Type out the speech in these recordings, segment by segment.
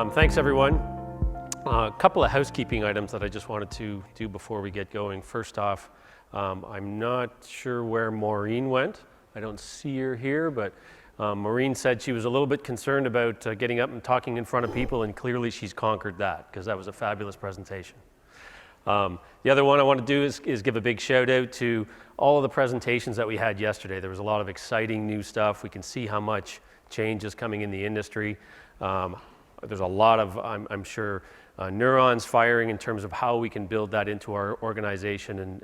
Thanks, everyone. A couple of housekeeping items that I just wanted to do before we get going. First off, I'm not sure where Maureen went. I don't see her here, but Maureen said she was a little bit concerned about getting up and talking in front of people, and clearly she's conquered that, because that was a fabulous presentation. The other one I want to do is give a big shout out to all of the presentations that we had yesterday. There was a lot of exciting new stuff. We can see how much change is coming in the industry. There's a lot of, I'm sure, neurons firing in terms of how we can build that into our organization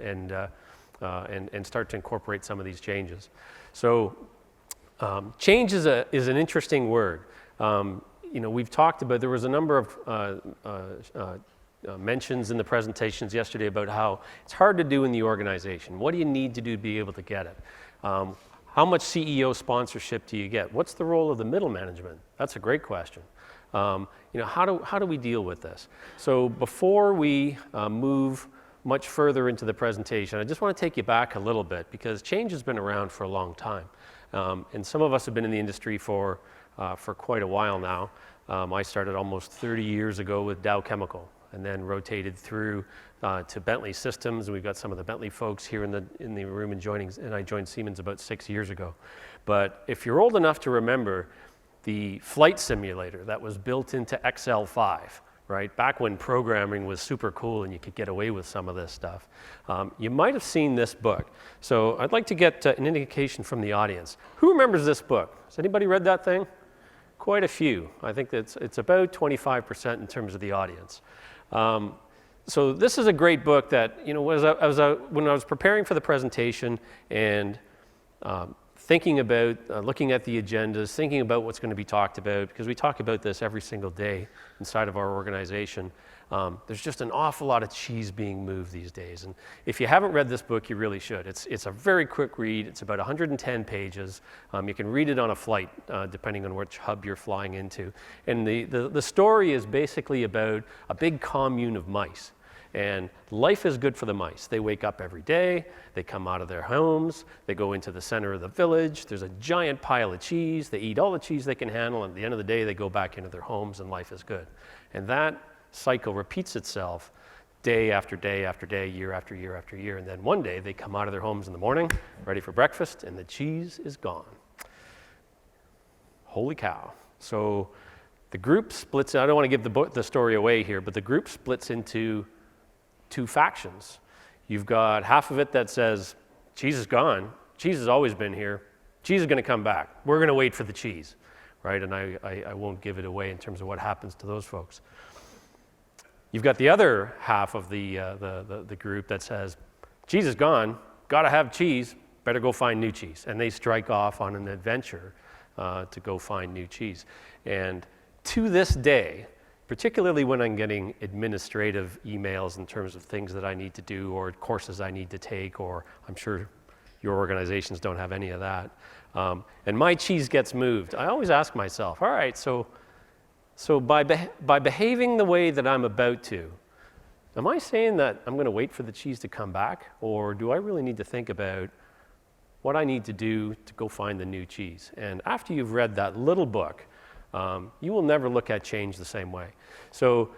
and start to incorporate some of these changes. So change is an interesting word. We've talked about, there was a number of mentions in the presentations yesterday about how it's hard to do in the organization. What do you need to do to be able to get it? How much CEO sponsorship do you get? What's the role of the middle management? That's a great question. How do we deal with this? So before we move much further into the presentation, I just want to take you back a little bit, because change has been around for a long time. And some of us have been in the industry for quite a while now. I started almost 30 years ago with Dow Chemical, and then rotated through to Bentley Systems. We've got some of the Bentley folks here in the room and I joined Siemens about 6 years ago. But if you're old enough to remember the flight simulator that was built into XL5, right? Back when programming was super cool and you could get away with some of this stuff. You might have seen this book. So I'd like to get an indication from the audience. Who remembers this book? Has anybody read that thing? Quite a few. I think it's about 25% in terms of the audience. So this is a great book that, when I was preparing for the presentation and thinking about, looking at the agendas, thinking about what's going to be talked about, because we talk about this every single day inside of our organization, there's just an awful lot of cheese being moved these days. And if you haven't read this book, you really should. It's a very quick read. It's about 110 pages. You can read it on a flight, depending on which hub you're flying into. And the story is basically about a big commune of mice. And life is good for the mice. They wake up every day, they come out of their homes, they go into the center of the village, there's a giant pile of cheese, they eat all the cheese they can handle, and at the end of the day they go back into their homes and life is good. And that cycle repeats itself day after day after day, year after year after year, and then one day they come out of their homes in the morning, ready for breakfast, and the cheese is gone. Holy cow. So the group splits, I don't want to give the story away here, but the group splits into two factions. You've got half of it that says, cheese is gone, cheese has always been here, cheese is going to come back, we're going to wait for the cheese, right? And I won't give it away in terms of what happens to those folks. You've got the other half of the group that says, cheese is gone, got to have cheese, better go find new cheese. And they strike off on an adventure to go find new cheese. And to this day, particularly when I'm getting administrative emails in terms of things that I need to do or courses I need to take, or I'm sure your organizations don't have any of that, and my cheese gets moved, I always ask myself, all right, so by behaving the way that I'm about to, am I saying that I'm going to wait for the cheese to come back, or do I really need to think about what I need to do to go find the new cheese? And after you've read that little book, you will never look at change the same way. So,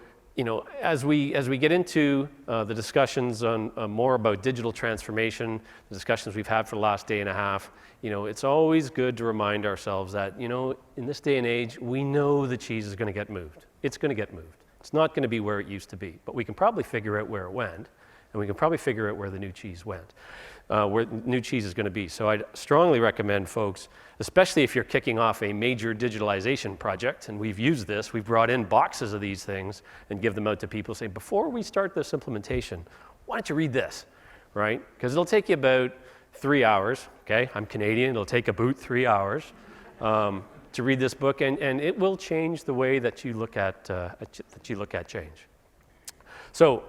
as we get into the discussions on more about digital transformation, the discussions we've had for the last day and a half, it's always good to remind ourselves that, in this day and age, we know the cheese is going to get moved. It's going to get moved. It's not going to be where it used to be, but we can probably figure out where it went, and we can probably figure out where the new cheese went, where new cheese is going to be. So I'd strongly recommend folks, especially if you're kicking off a major digitalization project, and we've used this, we've brought in boxes of these things and give them out to people, say, before we start this implementation, why don't you read this, right? Because it'll take you about 3 hours, okay? I'm Canadian, it'll take about 3 hours to read this book, and it will change the way that you look at change. So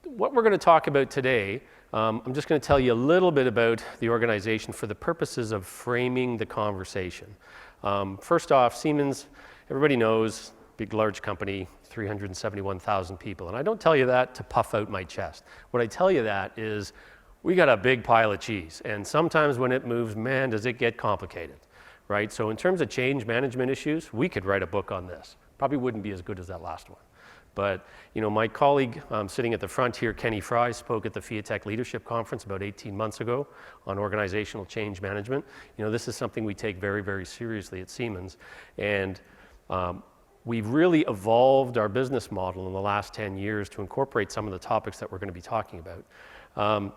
what we're going to talk about today, I'm just going to tell you a little bit about the organization for the purposes of framing the conversation. First off, Siemens, everybody knows, big, large company, 371,000 people. And I don't tell you that to puff out my chest. What I tell you that is we got a big pile of cheese. And sometimes when it moves, man, does it get complicated, right? So in terms of change management issues, we could write a book on this. Probably wouldn't be as good as that last one. But my colleague sitting at the front here, Kenny Fry, spoke at the Hyatt Tech Leadership Conference about 18 months ago on organizational change management. This is something we take very, very seriously at Siemens. And we've really evolved our business model in the last 10 years to incorporate some of the topics that we're going to be talking about.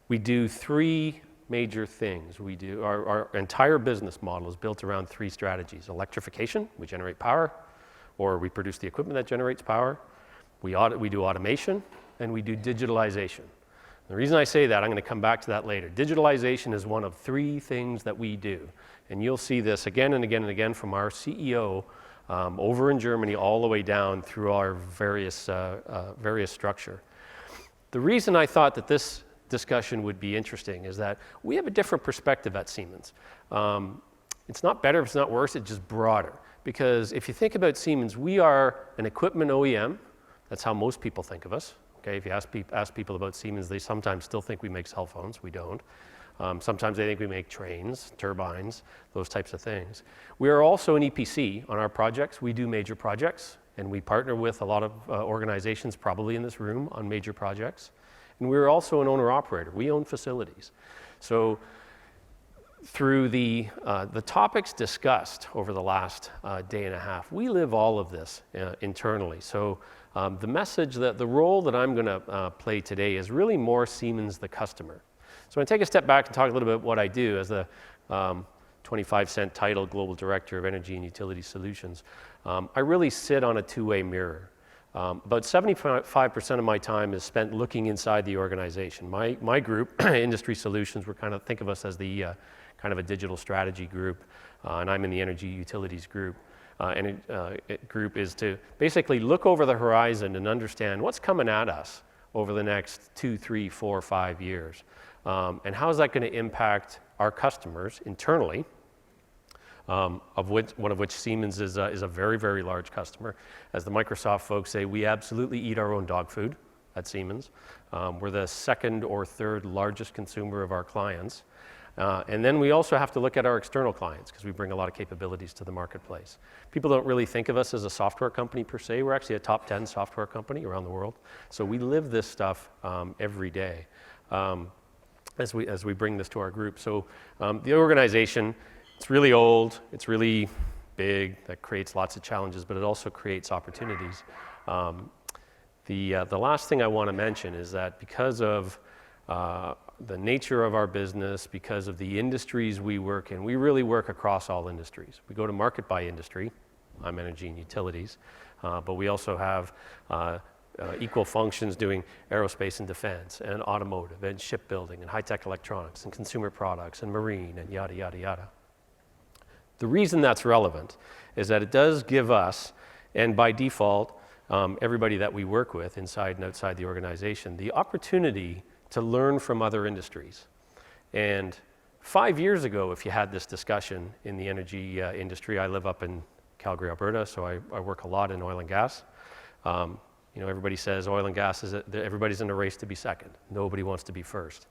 We do three major things. Our entire business model is built around three strategies. Electrification, we generate power, or we produce the equipment that generates power. We do automation, and we do digitalization. The reason I say that, I'm going to come back to that later. Digitalization is one of three things that we do. And you'll see this again and again and again from our CEO over in Germany all the way down through our various structure. The reason I thought that this discussion would be interesting is that we have a different perspective at Siemens. It's not better, it's not worse, it's just broader. Because if you think about Siemens, we are an equipment OEM. That's how most people think of us. Okay, if you ask people about Siemens, they sometimes still think we make cell phones. We don't. Sometimes they think we make trains, turbines, those types of things. We are also an EPC on our projects. We do major projects, and we partner with a lot of organizations probably in this room on major projects. And we're also an owner-operator. We own facilities. So through the topics discussed over the last day and a half, we live all of this internally. So the message, the role that I'm going to play today is really more Siemens the customer. So I'm going to take a step back and talk a little bit about what I do as the 25-cent title Global Director of Energy and Utility Solutions. I really sit on a two-way mirror. About 75% of my time is spent looking inside the organization. My group, Industry Solutions, we kind of think of us as the kind of a digital strategy group, and I'm in the energy utilities group. Group is to basically look over the horizon and understand what's coming at us over the next 2, 3, 4, 5 years, and how is that going to impact our customers internally, one of which Siemens is a very, very large customer. As the Microsoft folks say, we absolutely eat our own dog food at Siemens. We're the second or third largest consumer of our clients. And then we also have to look at our external clients because we bring a lot of capabilities to the marketplace. People don't really think of us as a software company per se. We're actually a top 10 software company around the world. So we live this stuff every day as we bring this to our group. So the organization, it's really old, it's really big, that creates lots of challenges, but it also creates opportunities. The last thing I want to mention is that because of the nature of our business, because of the industries we work in, we really work across all industries. We go to market by industry. I'm energy and utilities, but we also have equal functions doing aerospace and defense and automotive and shipbuilding and high-tech electronics and consumer products and marine and yada, yada, yada. The reason that's relevant is that it does give us, and by default, everybody that we work with inside and outside the organization, the opportunity to learn from other industries. And 5 years ago, if you had this discussion in the energy industry, I live up in Calgary, Alberta, so I work a lot in oil and gas. Everybody says oil and gas, everybody's in a race to be second. Nobody wants to be first.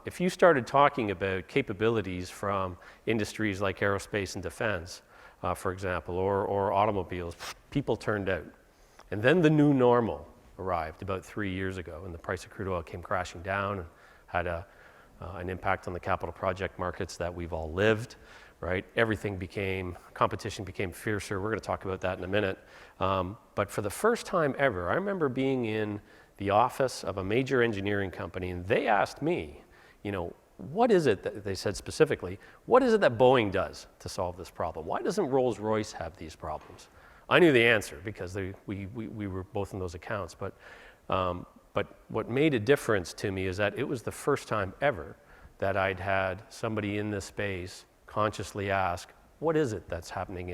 If you started talking about capabilities from industries like aerospace and defense, for example, or automobiles, people turned out. And then the new normal arrived about 3 years ago, and the price of crude oil came crashing down and had an impact on the capital project markets that we've all lived, right? Competition became fiercer. We're going to talk about that in a minute. But for the first time ever, I remember being in the office of a major engineering company, and they asked me, what is it that they said specifically, what is it that Boeing does to solve this problem? Why doesn't Rolls-Royce have these problems? I knew the answer because we were both in those accounts, but what made a difference to me is that it was the first time ever that I'd had somebody in this space consciously ask, what is it that's happening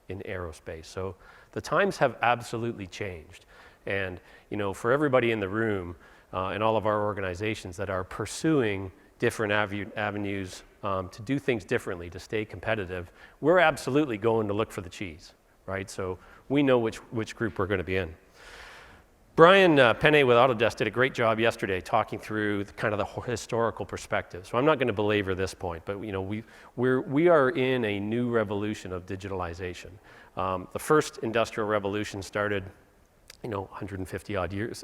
in aerospace? So the times have absolutely changed. And for everybody in the room and all of our organizations that are pursuing different avenues to do things differently, to stay competitive, we're absolutely going to look for the cheese. Right, so we know which group we're going to be in. Brian Penne with Autodesk did a great job yesterday talking through kind of the historical perspective. So I'm not going to belabor this point, but we are in a new revolution of digitalization. The first industrial revolution started, 150 odd years,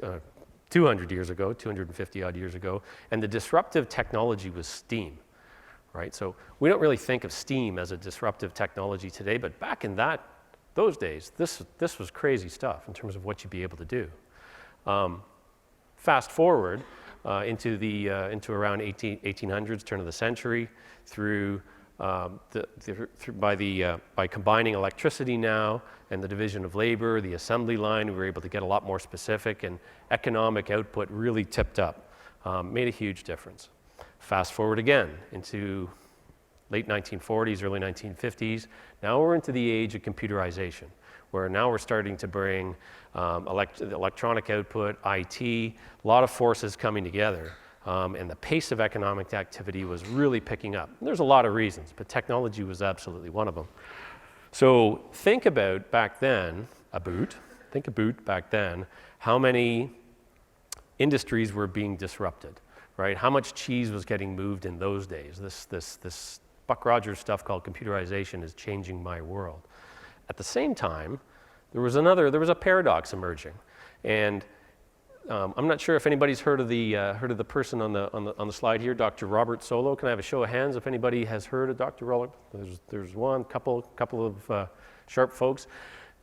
200 years ago, 250 odd years ago, and the disruptive technology was steam, right? So we don't really think of steam as a disruptive technology today, but back in those days, this was crazy stuff in terms of what you'd be able to do. Fast forward into around 1800s, turn of the century, by combining electricity now and the division of labor, the assembly line, we were able to get a lot more specific, and economic output really tipped up, made a huge difference. Fast forward again into late 1940s, early 1950s. Now we're into the age of computerization, where now we're starting to bring electronic output, IT, a lot of forces coming together. And the pace of economic activity was really picking up. And there's a lot of reasons, but technology was absolutely one of them. So think about back then, back then, how many industries were being disrupted, right? How much cheese was getting moved in those days? This Buck Rogers stuff called computerization is changing my world. At the same time, there was a paradox emerging, and I'm not sure if anybody's heard of the person on the slide here, Dr. Robert Solow. Can I have a show of hands if anybody has heard of Dr. Solow? There's one, couple of sharp folks.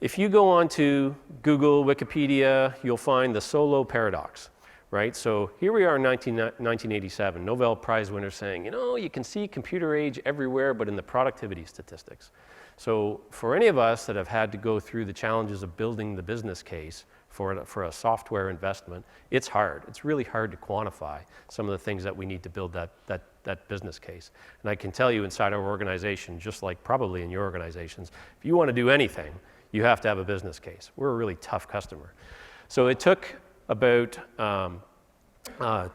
If you go on to Google, Wikipedia, you'll find the Solow paradox, right? So here we are in 1987, Nobel Prize winner saying, you can see computer age everywhere, but in the productivity statistics. So for any of us that have had to go through the challenges of building the business case for a software investment, it's hard. It's really hard to quantify some of the things that we need to build that business case. And I can tell you inside our organization, just like probably in your organizations, if you want to do anything, you have to have a business case. We're a really tough customer. So it took about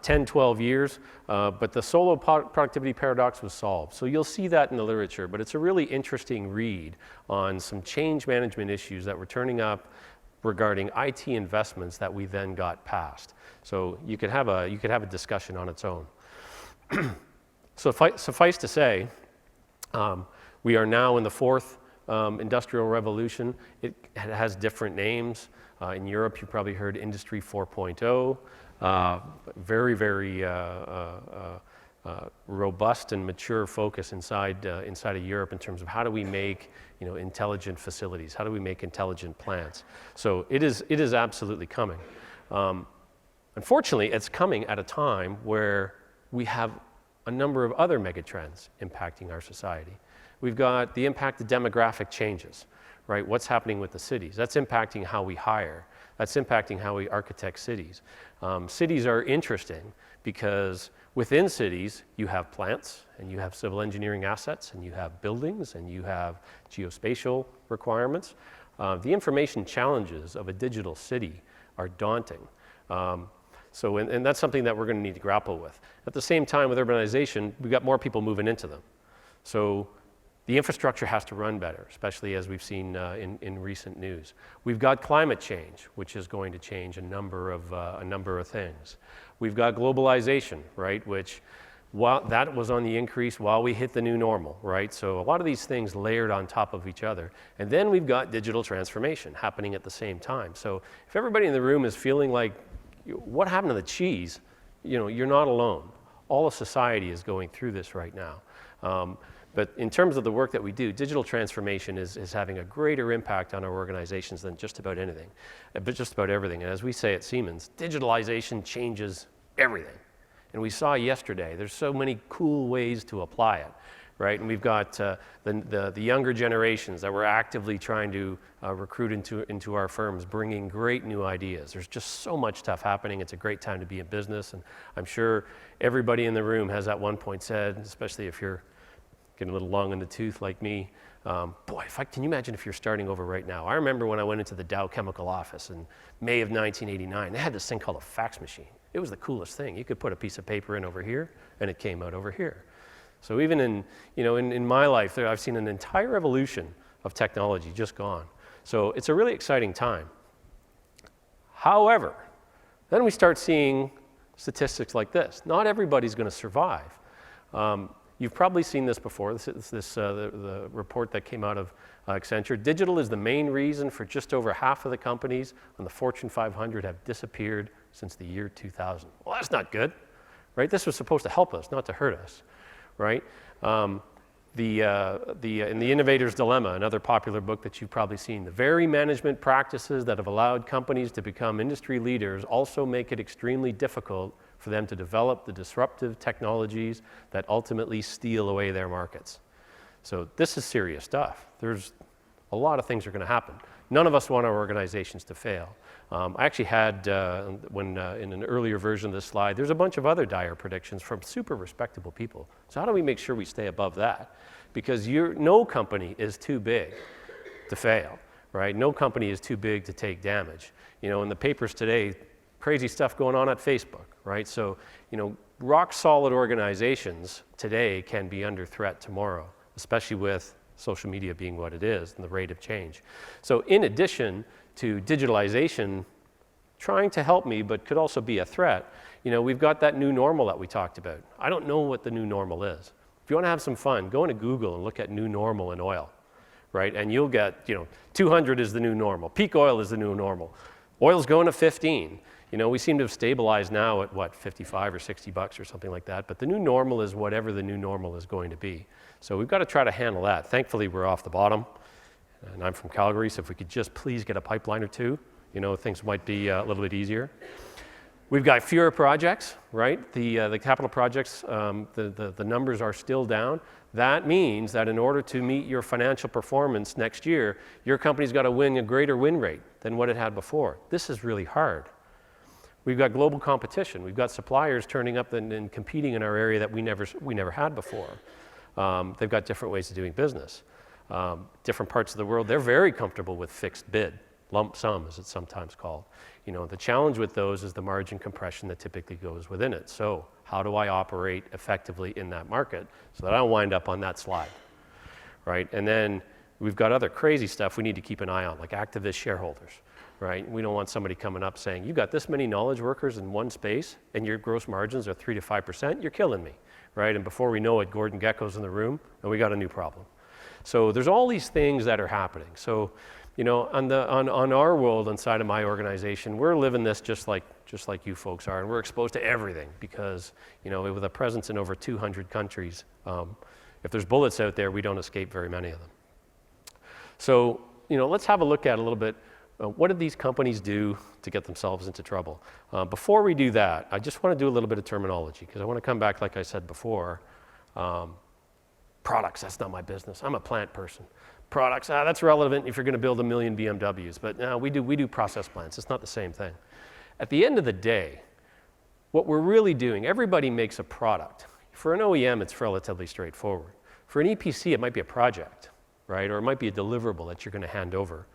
10, 12 years, but the Solow productivity paradox was solved. So you'll see that in the literature, but it's a really interesting read on some change management issues that were turning up regarding IT investments that we then got passed. So you could have a discussion on its own. So suffice to say, we are now in the fourth industrial revolution. It has different names. In Europe, you probably heard Industry 4.0. Very, very robust and mature focus inside of Europe in terms of how do we make intelligent facilities, how do we make intelligent plants. So it is absolutely coming. Unfortunately, it's coming at a time where we have a number of other megatrends impacting our society. We've got the impact of demographic changes, right? What's happening with the cities? That's impacting how we hire. That's impacting how we architect cities. Cities are interesting because within cities, you have plants, and you have civil engineering assets, and you have buildings, and you have geospatial requirements. The information challenges of a digital city are daunting. And that's something that we're going to need to grapple with. At the same time, with urbanization, we've got more people moving into them. So the infrastructure has to run better, especially as we've seen in recent news. We've got climate change, which is going to change a number of things. We've got globalization, right, which while that was on the increase while we hit the new normal, right? So a lot of these things layered on top of each other. And then we've got digital transformation happening at the same time. So if everybody in the room is feeling like, what happened to the cheese? You're not alone. All of society is going through this right now. But in terms of the work that we do, digital transformation is having a greater impact on our organizations than just about anything, but just about everything. And as we say at Siemens, digitalization changes everything. And we saw yesterday, there's so many cool ways to apply it, right? And we've got the younger generations that we're actively trying to recruit into our firms, bringing great new ideas. There's just so much stuff happening. It's a great time to be in business. And I'm sure everybody in the room has at one point said, especially if you're getting a little long in the tooth like me, can you imagine if you're starting over right now? I remember when I went into the Dow Chemical office in May of 1989, they had this thing called a fax machine. It was the coolest thing. You could put a piece of paper in over here, and it came out over here. So even in my life, I've seen an entire evolution of technology just gone. So it's a really exciting time. However, then we start seeing statistics like this. Not everybody's going to survive. You've probably seen this before. This is the report that came out of Accenture. Digital is the main reason for just over half of the companies on the Fortune 500 have disappeared since the year 2000. Well, that's not good, right? This was supposed to help us, not to hurt us, right? In The Innovator's Dilemma, another popular book that you've probably seen, the very management practices that have allowed companies to become industry leaders also make it extremely difficult for them to develop the disruptive technologies that ultimately steal away their markets. So this is serious stuff. There's a lot of things are going to happen. None of us want our organizations to fail. I actually had, in an earlier version of this slide, there's a bunch of other dire predictions from super respectable people. So how do we make sure we stay above that? Because no company is too big to fail, right? No company is too big to take damage. You know, in the papers today, crazy stuff going on at Facebook, right? So, you know, rock solid organizations today can be under threat tomorrow, especially with social media being what it is and the rate of change. So in addition to digitalization trying to help me, but could also be a threat, you know, we've got that new normal that we talked about. I don't know what the new normal is. If you want to have some fun, go into Google and look at new normal in oil, right? And you'll get, you know, 200 is the new normal. Peak oil is the new normal. Oil's going to 15. You know, we seem to have stabilized now at what, 55 or 60 bucks or something like that. But the new normal is whatever the new normal is going to be. So we've got to try to handle that. Thankfully, we're off the bottom. And I'm from Calgary, so if we could just please get a pipeline or two, you know, things might be a little bit easier. We've got fewer projects, right? The capital projects, the numbers are still down. That means that in order to meet your financial performance next year, your company's got to win a greater win rate than what it had before. This is really hard. We've got global competition. We've got suppliers turning up and competing in our area that we never had before. They've got different ways of doing business. Different parts of the world, they're very comfortable with fixed bid, lump sum as it's sometimes called. You know, the challenge with those is the margin compression that typically goes within it. So how do I operate effectively in that market so that I don't wind up on that slide, right? And then we've got other crazy stuff we need to keep an eye on, like activist shareholders, right? We don't want somebody coming up saying, you got this many knowledge workers in one space and your gross margins are 3 to 5%, you're killing me, right? And before we know it, Gordon Gekko's in the room and we got a new problem. So there's all these things that are happening. So, you know, on our world inside of my organization, we're living this just like you folks are, and we're exposed to everything because, you know, with a presence in over 200 countries, if there's bullets out there, we don't escape very many of them. So, you know, let's have a look at a little bit, what did these companies do to get themselves into trouble? Before we do that, I just want to do a little bit of terminology because I want to come back, like I said before, products, that's not my business. I'm a plant person. Products, that's relevant if you're going to build 1 million BMWs, but no, we do process plants. It's not the same thing. At the end of the day, what we're really doing, everybody makes a product. For an OEM, it's relatively straightforward. For an EPC, it might be a project, right? Or it might be a deliverable that you're going to hand over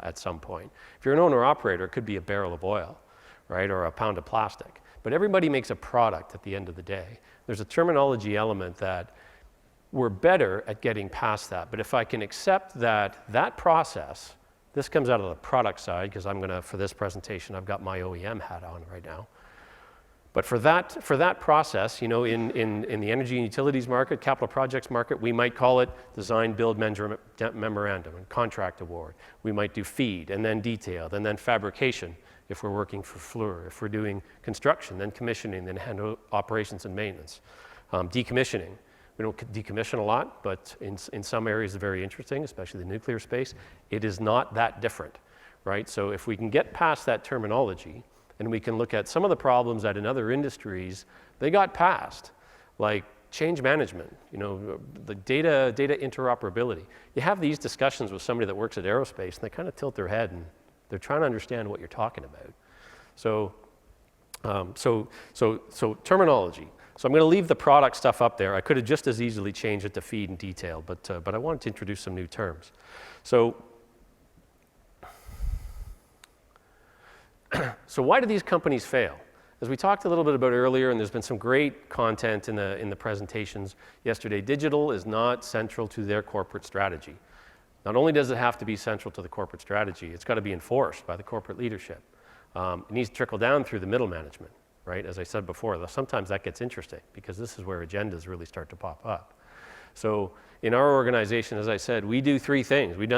at some point. If you're an owner-operator, it could be a barrel of oil, right? Or a pound of plastic. But everybody makes a product at the end of the day. There's a terminology element that we're better at getting past that. But if I can accept that process, this comes out of the product side because for this presentation, I've got my OEM hat on right now. But for that process, you know, in the energy and utilities market, capital projects market, we might call it design, build, memorandum, and contract award. We might do FEED, and then detailed, and then fabrication if we're working for Fluor. If we're doing construction, then commissioning, then handle operations and maintenance. Decommissioning. We don't decommission a lot, but in some areas it's very interesting, especially the nuclear space. It is not that different, right? So if we can get past that terminology and we can look at some of the problems that in other industries they got past, like change management, you know, the data interoperability. You have these discussions with somebody that works at aerospace and they kind of tilt their head and they're trying to understand what you're talking about. So terminology. So I'm going to leave the product stuff up there. I could have just as easily changed it to feed and detail, but I wanted to introduce some new terms. So why do these companies fail? As we talked a little bit about earlier, and there's been some great content in the presentations yesterday, digital is not central to their corporate strategy. Not only does it have to be central to the corporate strategy, it's got to be enforced by the corporate leadership. It needs to trickle down through the middle management. right? As I said before, sometimes that gets interesting because this is where agendas really start to pop up. So in our organization, as I said, we do three things. We've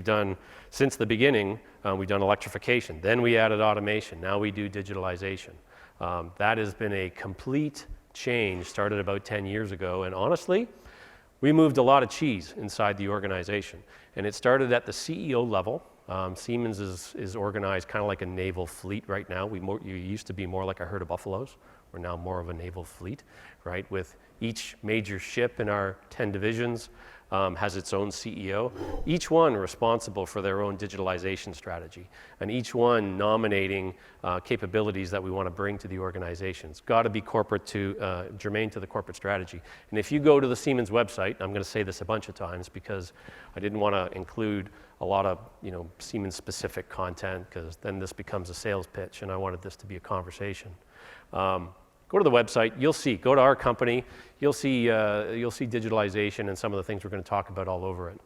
done since the beginning, we've done electrification. Then we added automation. Now we do digitalization. That has been a complete change, started about 10 years ago. And honestly, we moved a lot of cheese inside the organization. And it started at the CEO level. Siemens is organized kind of like a naval fleet right now. You used to be more like a herd of buffaloes. We're now more of a naval fleet, right? With each major ship in our 10 divisions has its own CEO, each one responsible for their own digitalization strategy, and each one nominating capabilities that we want to bring to the organization. It's got to be corporate germane to the corporate strategy. And if you go to the Siemens website, I'm going to say this a bunch of times because I didn't want to include a lot of Siemens specific content because then this becomes a sales pitch, and I wanted this to be a conversation. Go to the website, you'll see, go to our company, you'll see digitalization and some of the things we're going to talk about all over it.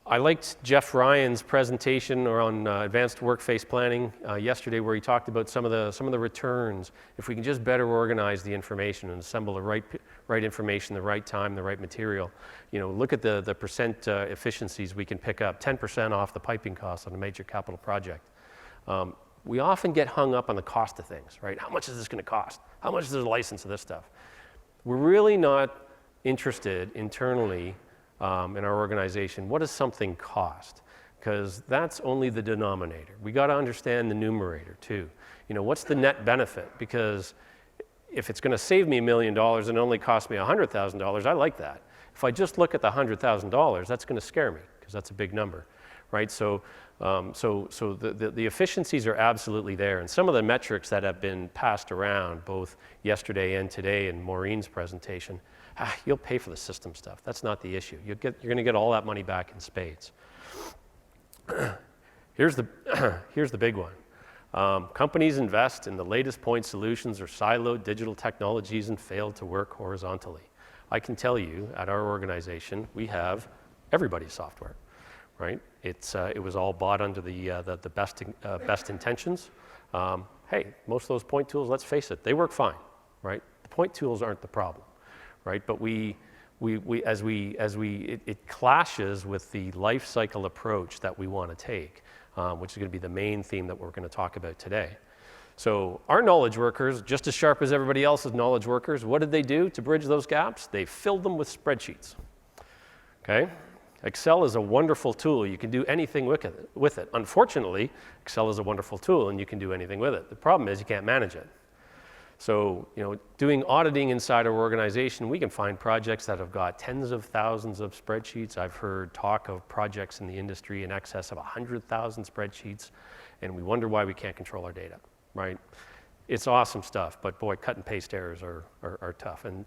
I liked Jeff Ryan's presentation on advanced workplace planning yesterday, where he talked about some of the returns. If we can just better organize the information and assemble the right information, the right time, the right material, look at the percent efficiencies we can pick up, 10% off the piping costs on a major capital project. We often get hung up on the cost of things, right? How much is this going to cost? How much is the license of this stuff? We're really not interested internally in our organization, what does something cost? Because that's only the denominator. We got to understand the numerator too. What's the net benefit? Because if it's going to save me $1 million and only cost me $100,000, I like that. If I just look at the $100,000, that's going to scare me because that's a big number, right? So the efficiencies are absolutely there, and some of the metrics that have been passed around both yesterday and today in Maureen's presentation, you'll pay for the system stuff. That's not the issue. You're going to get all that money back in spades. Here's the big one. Companies invest in the latest point solutions or siloed digital technologies and fail to work horizontally. I can tell you at our organization, we have everybody's software. Right? It was all bought under the best intentions. Hey, most of those point tools, let's face it, they work fine, right? The point tools aren't the problem, right? But it clashes with the life cycle approach that we want to take, which is going to be the main theme that we're going to talk about today. So our knowledge workers, just as sharp as everybody else's knowledge workers, what did they do to bridge those gaps? They filled them with spreadsheets. Okay? Excel is a wonderful tool. You can do anything with it. Unfortunately, Excel is a wonderful tool and you can do anything with it. The problem is you can't manage it. So, doing auditing inside our organization, we can find projects that have got tens of thousands of spreadsheets. I've heard talk of projects in the industry in excess of 100,000 spreadsheets, and we wonder why we can't control our data, right? It's awesome stuff, but boy, cut and paste errors are tough. And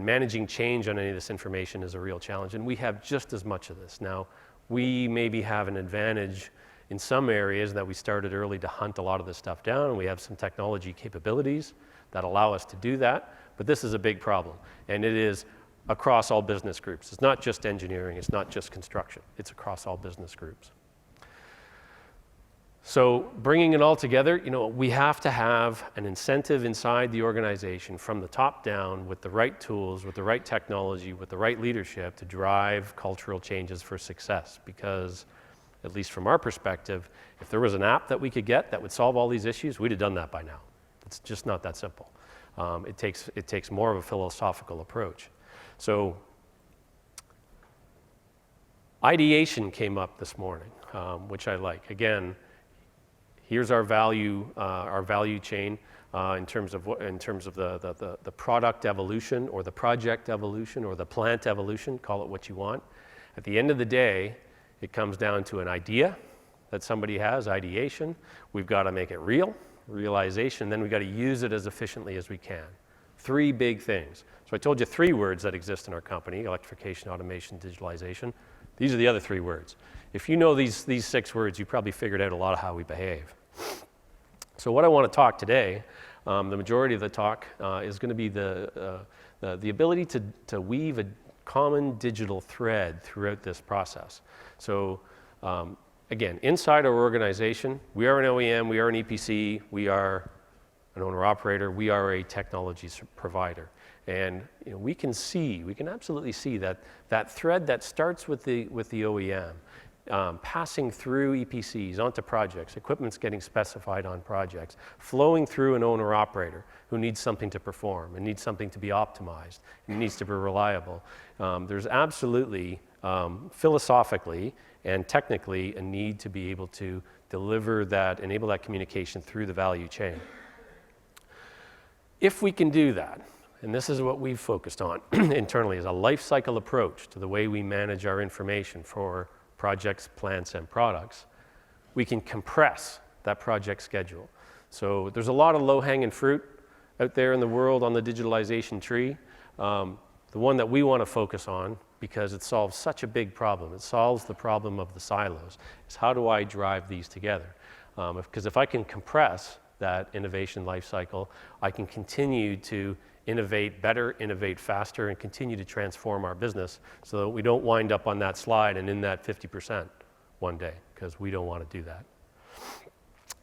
managing change on any of this information is a real challenge. And we have just as much of this. Now, we maybe have an advantage in some areas that we started early to hunt a lot of this stuff down. And we have some technology capabilities that allow us to do that. But this is a big problem. And it is across all business groups. It's not just engineering. It's not just construction. It's across all business groups. So bringing it all together, we have to have an incentive inside the organization from the top down with the right tools, with the right technology, with the right leadership to drive cultural changes for success. Because, at least from our perspective, if there was an app that we could get that would solve all these issues, we'd have done that by now. It's just not that simple. It takes more of a philosophical approach. So ideation came up this morning, which I like. Again, here's our value chain in terms of the product evolution or the project evolution or the plant evolution, call it what you want. At the end of the day, it comes down to an idea that somebody has, ideation. We've got to make it real, realization, then we've got to use it as efficiently as we can. Three big things. So I told you 3 words that exist in our company: electrification, automation, digitalization. These are the other 3 words. If you know these 6 words, you probably figured out a lot of how we behave. So what I want to talk today, the majority of the talk is going to be the ability to weave a common digital thread throughout this process. So again, inside our organization, we are an OEM, we are an EPC, we are an owner-operator, we are a technology provider. And we can absolutely see that thread that starts with the OEM, passing through EPCs onto projects, equipment's getting specified on projects, flowing through an owner-operator who needs something to perform and needs something to be optimized and needs to be reliable. There's absolutely, philosophically and technically, a need to be able to enable that communication through the value chain. If we can do that, and this is what we've focused on internally, is a life cycle approach to the way we manage our information for projects, plants, and products, we can compress that project schedule. So there's a lot of low-hanging fruit out there in the world on the digitalization tree. The one that we want to focus on, because it solves such a big problem, it solves the problem of the silos, is how do I drive these together? Because if I can compress that innovation life cycle, I can continue to innovate better, innovate faster, and continue to transform our business so that we don't wind up on that slide and in that 50% one day, because we don't want to do that.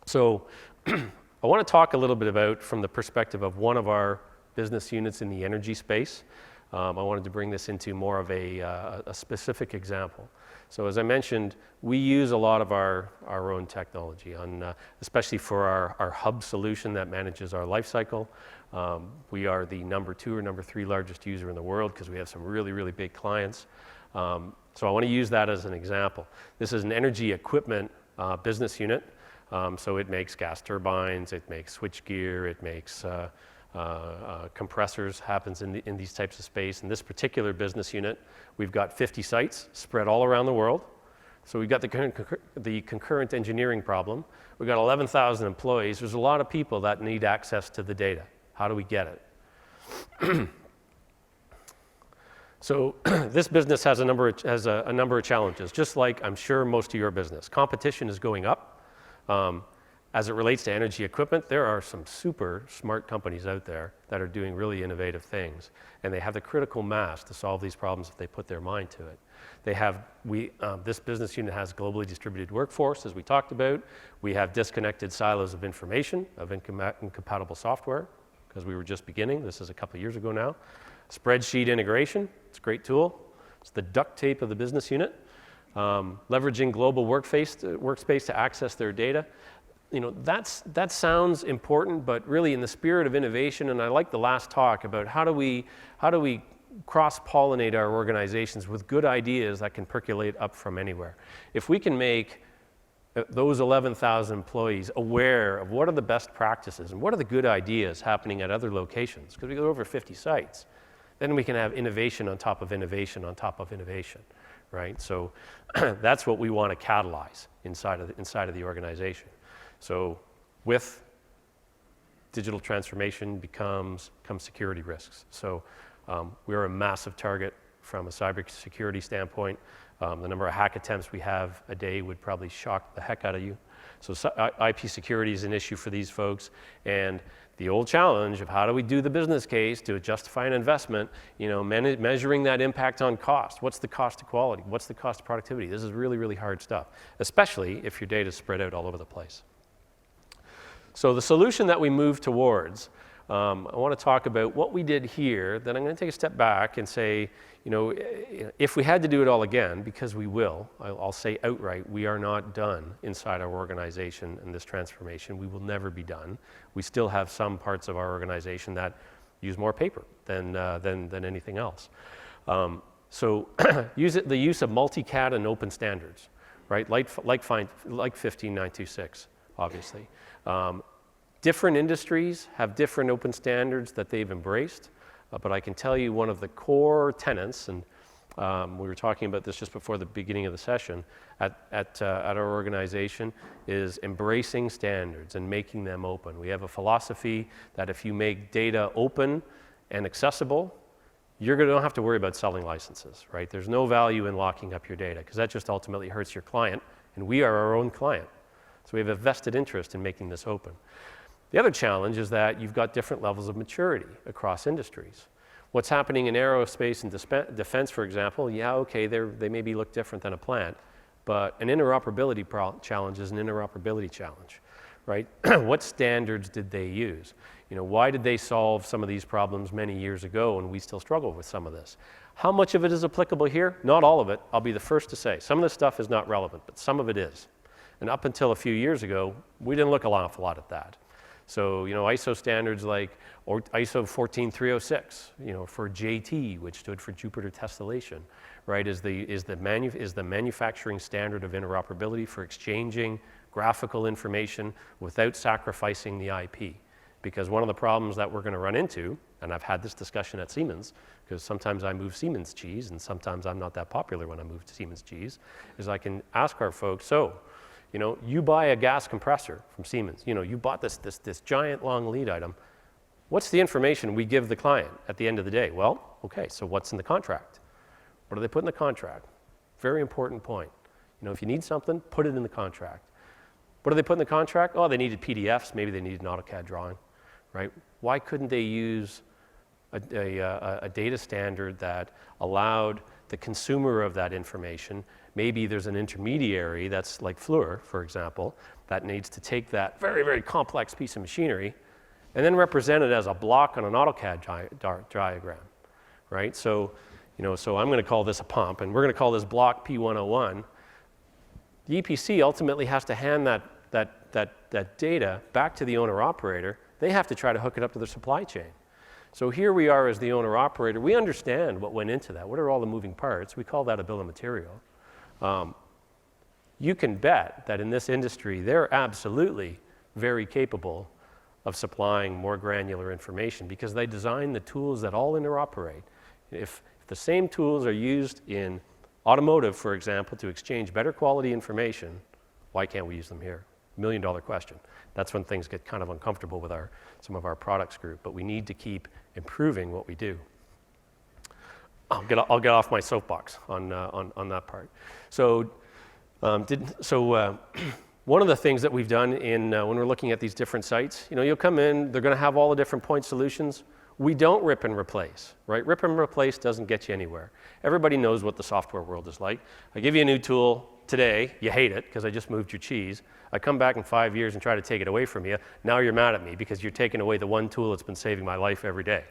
So I want to talk a little bit about, from the perspective of one of our business units in the energy space. I wanted to bring this into more of a specific example. So as I mentioned, we use a lot of our own technology, especially for our hub solution that manages our life cycle. We are the number 2 or number 3 largest user in the world because we have some really, really big clients. So I want to use that as an example. This is an energy equipment business unit. So it makes gas turbines, it makes switchgear, it makes compressors, happens in these types of space. In this particular business unit, we've got 50 sites spread all around the world. So we've got the concurrent engineering problem. We've got 11,000 employees. There's a lot of people that need access to the data. How do we get it? So this business has a number of challenges, just like I'm sure most of your business. Competition is going up. As it relates to energy equipment, there are some super smart companies out there that are doing really innovative things, and they have the critical mass to solve these problems if they put their mind to it. This business unit has globally distributed workforce, as we talked about. We have disconnected silos of information, of incompatible software, because we were just beginning. This is a couple of years ago now. Spreadsheet integration, it's a great tool. It's the duct tape of the business unit. Leveraging global workspace to access their data. That sounds important, but really in the spirit of innovation, and I like the last talk about how do we cross-pollinate our organizations with good ideas that can percolate up from anywhere. If we can make those 11,000 employees aware of what are the best practices and what are the good ideas happening at other locations, because we got over 50 sites, then we can have innovation on top of innovation on top of innovation, right? So that's what we want to catalyze inside of the organization. So with digital transformation comes security risks. So we're a massive target from a cybersecurity standpoint. The number of hack attempts we have a day would probably shock the heck out of you. So IP security is an issue for these folks. And the old challenge of how do we do the business case to justify an investment, measuring that impact on cost. What's the cost of quality? What's the cost of productivity? This is really, really hard stuff, especially if your data is spread out all over the place. So the solution that we move towards, I want to talk about what we did here, then I'm going to take a step back and say, if we had to do it all again, because we will, I'll say outright, we are not done inside our organization in this transformation. We will never be done. We still have some parts of our organization that use more paper than anything else. So the use of multi-CAD and open standards, right? Like 15926, obviously. Different industries have different open standards that they've embraced, but I can tell you one of the core tenets, and we were talking about this just before the beginning of the session, at our organization, is embracing standards and making them open. We have a philosophy that if you make data open and accessible, you don't have to worry about selling licenses, right? There's no value in locking up your data, because that just ultimately hurts your client, and we are our own client. So we have a vested interest in making this open. The other challenge is that you've got different levels of maturity across industries. What's happening in aerospace and defense, for example, yeah, okay, they maybe look different than a plant, but an interoperability challenge is an interoperability challenge, right? What standards did they use? You know, why did they solve some of these problems many years ago and we still struggle with some of this? How much of it is applicable here? Not all of it. I'll be the first to say. Some of this stuff is not relevant, but some of it is. And up until a few years ago, we didn't look an awful lot at that. So, you know, ISO standards like or ISO 14306, you know, for JT, which stood for Jupiter Tessellation, right, is the manufacturing standard of interoperability for exchanging graphical information without sacrificing the IP. Because one of the problems that we're going to run into, and I've had this discussion at Siemens, because sometimes I move Siemens cheese, and sometimes I'm not that popular when I move to Siemens cheese, is I can ask our folks, so, you know, you buy a gas compressor from Siemens. You know, you bought this giant long lead item. What's the information we give the client at the end of the day? Well, okay, so what's in the contract? What do they put in the contract? Very important point. You know, if you need something, put it in the contract. What do they put in the contract? Oh, they needed PDFs. Maybe they needed an AutoCAD drawing, right? Why couldn't they use a data standard that allowed the consumer of that information? Maybe there's an intermediary that's like Fluor, for example, that needs to take that very, very complex piece of machinery and then represent it as a block on an AutoCAD diagram, right? So, you know, so I'm going to call this a pump, and we're going to call this block P101. The EPC ultimately has to hand that data back to the owner-operator. They have to try to hook it up to their supply chain. So here we are as the owner-operator. We understand what went into that. What are all the moving parts? We call that a bill of material. You can bet that in this industry, they're absolutely very capable of supplying more granular information because they design the tools that all interoperate. If the same tools are used in automotive, for example, to exchange better quality information, why can't we use them here? $1 million question. That's when things get kind of uncomfortable with some of our products group, but we need to keep improving what we do. I'll get off my soapbox on that part. So, one of the things that we've done when we're looking at these different sites, you know, you'll come in, they're going to have all the different point solutions. We don't rip and replace, right? Rip and replace doesn't get you anywhere. Everybody knows what the software world is like. I give you a new tool today, you hate it because I just moved your cheese. I come back in 5 years and try to take it away from you. Now you're mad at me because you're taking away the one tool that's been saving my life every day.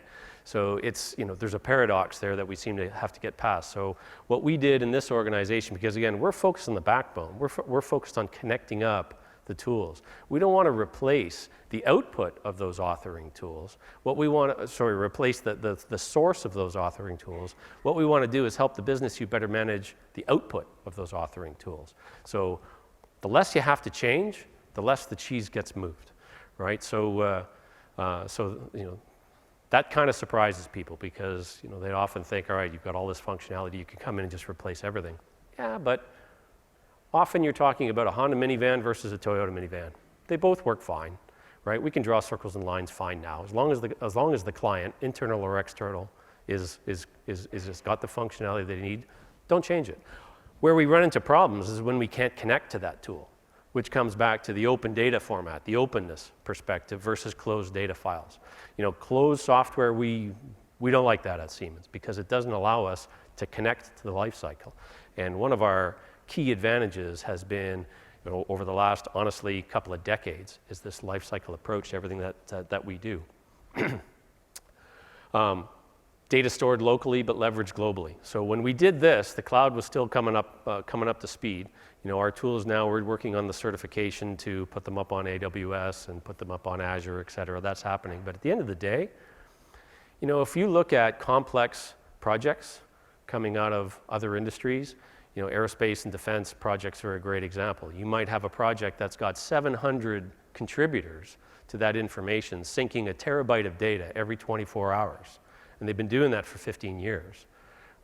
So it's, you know, there's a paradox there that we seem to have to get past. So what we did in this organization, because again, we're focused on the backbone. We're focused on connecting up the tools. We don't want to replace the output of those authoring tools. What we want to, replace the source of those authoring tools. What we want to do is help the business you better manage the output of those authoring tools. So the less you have to change, the less the cheese gets moved, right? So, you know, that kind of surprises people because, you know, they often think, all right, you've got all this functionality, you can come in and just replace everything. Yeah, but often you're talking about a Honda minivan versus a Toyota minivan. They both work fine, right? We can draw circles and lines fine now, as long as the client, internal or external, is got the functionality they need. Don't change it. Where we run into problems is when we can't connect to that tool, which comes back to the open data format, the openness perspective versus closed data files. You know, closed software, we don't like that at Siemens because it doesn't allow us to connect to the life cycle. And one of our key advantages has been, you know, over the last, honestly, couple of decades, is this life cycle approach to everything that we do. Data stored locally but leveraged globally. So when we did this, the cloud was still coming up to speed. You know, our tools now, we're working on the certification to put them up on AWS and put them up on Azure, et cetera. That's happening. But at the end of the day, you know, if you look at complex projects coming out of other industries, you know, aerospace and defense projects are a great example. You might have a project that's got 700 contributors to that information, syncing a terabyte of data every 24 hours. And they've been doing that for 15 years,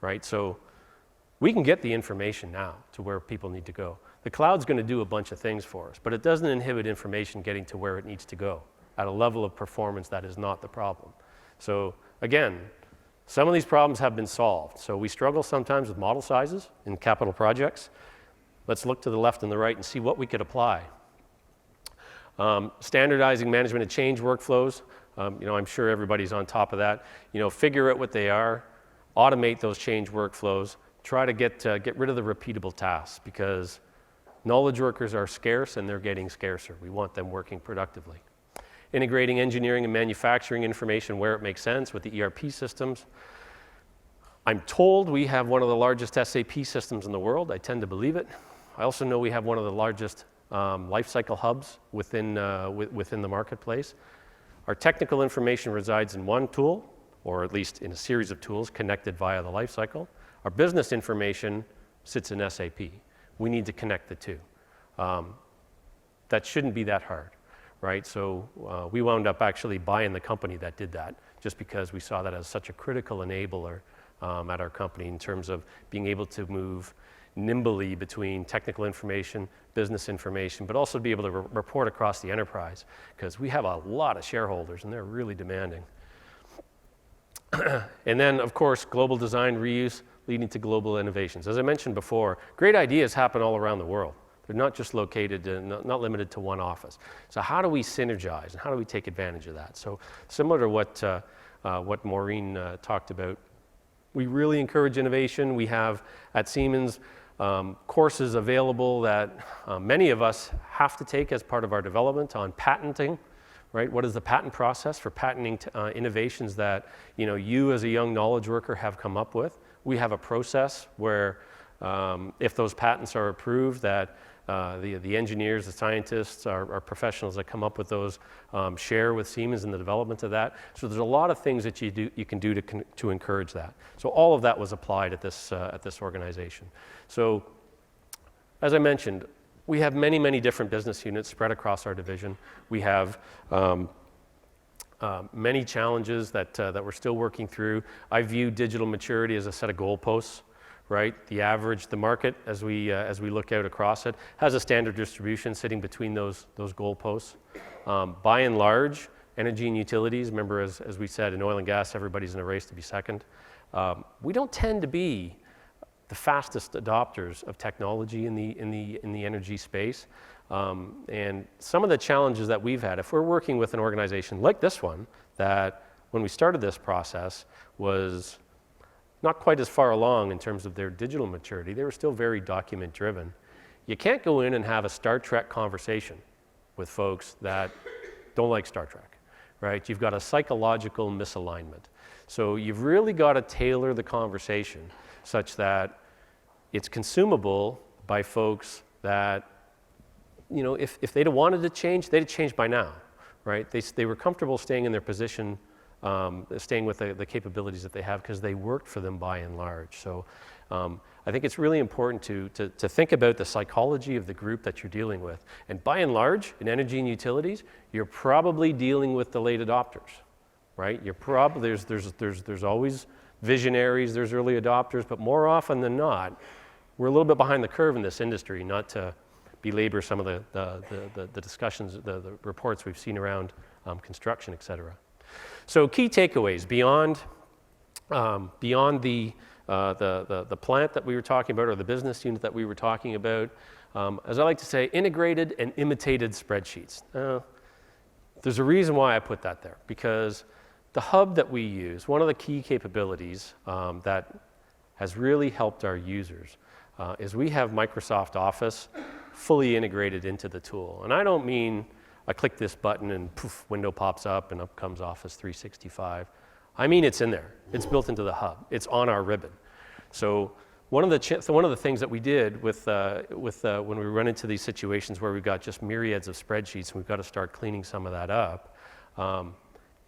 right? So we can get the information now to where people need to go. The cloud's going to do a bunch of things for us, but it doesn't inhibit information getting to where it needs to go at a level of performance that is not the problem. So again, some of these problems have been solved. So we struggle sometimes with model sizes in capital projects. Let's look to the left and the right and see what we could apply. Standardizing management of change workflows. You know, I'm sure everybody's on top of that. You know, figure out what they are, automate those change workflows, try to get rid of the repeatable tasks, because knowledge workers are scarce and they're getting scarcer. We want them working productively. Integrating engineering and manufacturing information where it makes sense with the ERP systems. I'm told we have one of the largest SAP systems in the world. I tend to believe it. I also know we have one of the largest Lifecycle hubs within the marketplace. Our technical information resides in one tool, or at least in a series of tools connected via the Lifecycle. Our business information sits in SAP. We need to connect the two. That shouldn't be that hard, right? So we wound up actually buying the company that did that, just because we saw that as such a critical enabler at our company in terms of being able to move nimbly between technical information, business information, but also be able to report across the enterprise, because we have a lot of shareholders and they're really demanding. And then, of course, global design reuse leading to global innovations. As I mentioned before, great ideas happen all around the world. They're not just located, not limited to one office. So how do we synergize and how do we take advantage of that? So similar to what Maureen talked about, we really encourage innovation. We have at Siemens courses available that many of us have to take as part of our development on patenting, right? What is the patent process for patenting innovations that you as a young knowledge worker have come up with? We have a process where if those patents are approved, that the engineers, the scientists, our professionals that come up with those share with Siemens in the development of that. So there's a lot of things that you can do to encourage that. So all of that was applied at this organization. So as I mentioned, we have many, many different business units spread across our division. We have many challenges that we're still working through. I view digital maturity as a set of goalposts, right? The average, the market, as we look out across it, has a standard distribution sitting between those goalposts. By and large, energy and utilities, remember as we said, in oil and gas, everybody's in a race to be second. We don't tend to be the fastest adopters of technology in the energy space. And some of the challenges that we've had, if we're working with an organization like this one, that when we started this process was not quite as far along in terms of their digital maturity, they were still very document driven. You can't go in and have a Star Trek conversation with folks that don't like Star Trek, right? You've got a psychological misalignment. So you've really got to tailor the conversation such that it's consumable by folks that, if they'd have wanted to change, they'd have changed by now, right? They were comfortable staying in their position, staying with the capabilities that they have because they worked for them by and large. So I think it's really important to think about the psychology of the group that you're dealing with. And by and large, in energy and utilities, you're probably dealing with the late adopters, right? There's always visionaries, there's early adopters, but more often than not, we're a little bit behind the curve in this industry, not to belabor some of the discussions, the reports we've seen around construction, et cetera. So key takeaways beyond the plant that we were talking about or the business unit that we were talking about, as I like to say, integrated and imitated spreadsheets. There's a reason why I put that there, because the hub that we use, one of the key capabilities that has really helped our users is we have Microsoft Office fully integrated into the tool. And I don't mean I click this button and poof, window pops up and up comes Office 365. I mean it's in there. It's built into the hub. It's on our ribbon. So one of the things that we did with when we run into these situations where we've got just myriads of spreadsheets and we've got to start cleaning some of that up,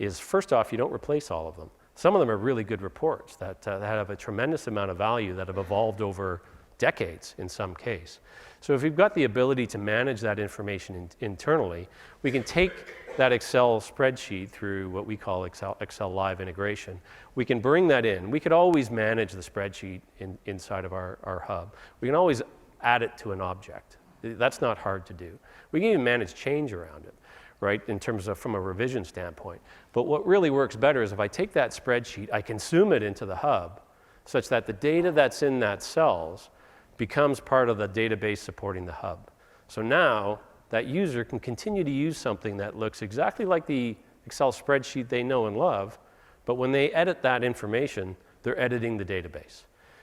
is first off, you don't replace all of them. Some of them are really good reports that have a tremendous amount of value that have evolved over decades in some case. So if we've got the ability to manage that information internally, we can take that Excel spreadsheet through what we call Excel Live integration. We can bring that in. We could always manage the spreadsheet inside of our hub. We can always add it to an object. That's not hard to do. We can even manage change around it, right, in terms of from a revision standpoint. But what really works better is if I take that spreadsheet, I consume it into the hub such that the data that's in that cells becomes part of the database supporting the hub. So now that user can continue to use something that looks exactly like the Excel spreadsheet they know and love, but when they edit that information, they're editing the database.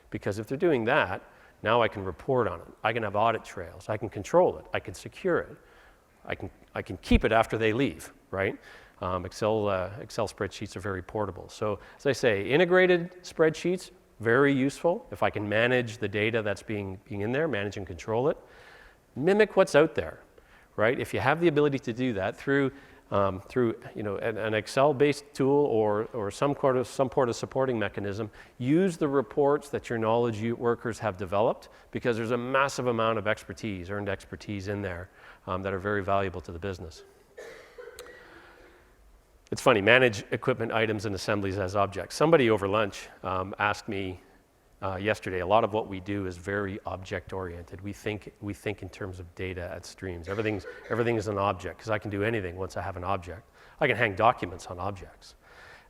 Because if they're doing that, now I can report on it. I can have audit trails. I can control it. I can secure it. I can keep it after they leave, right? Excel spreadsheets are very portable. So as I say, integrated spreadsheets, very useful if I can manage the data that's being in there, manage and control it. Mimic what's out there, right? If you have the ability to do that through an Excel-based tool or some sort of supporting mechanism, use the reports that your knowledge workers have developed, because there's a massive amount of expertise, earned expertise in there that are very valuable to the business. It's funny, manage equipment items and assemblies as objects. Somebody over lunch asked me yesterday, a lot of what we do is very object-oriented. We think in terms of data at streams. Everything is an object, because I can do anything once I have an object. I can hang documents on objects.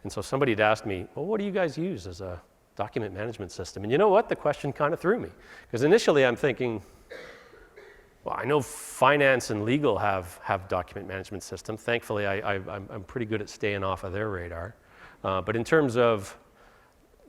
And so somebody had asked me, well, what do you guys use as a document management system? And you know what? The question kind of threw me. Because initially I'm thinking, well, I know finance and legal have document management systems. Thankfully, I'm pretty good at staying off of their radar. But in terms of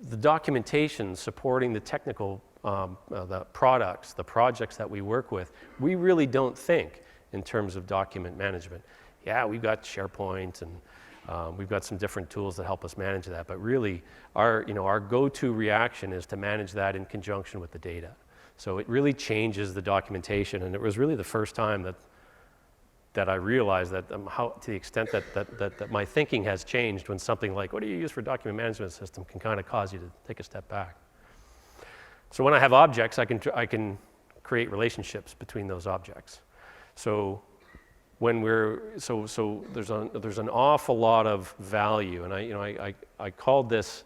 the documentation supporting the technical, the products, the projects that we work with, we really don't think in terms of document management. Yeah, we've got SharePoint and we've got some different tools that help us manage that, but really our go-to reaction is to manage that in conjunction with the data. So it really changes the documentation, and it was really the first time that I realized that how, to the extent that my thinking has changed when something like, what do you use for document management system, can kind of cause you to take a step back. So when I have objects, I can create relationships between those objects. So when there's an awful lot of value, and I called this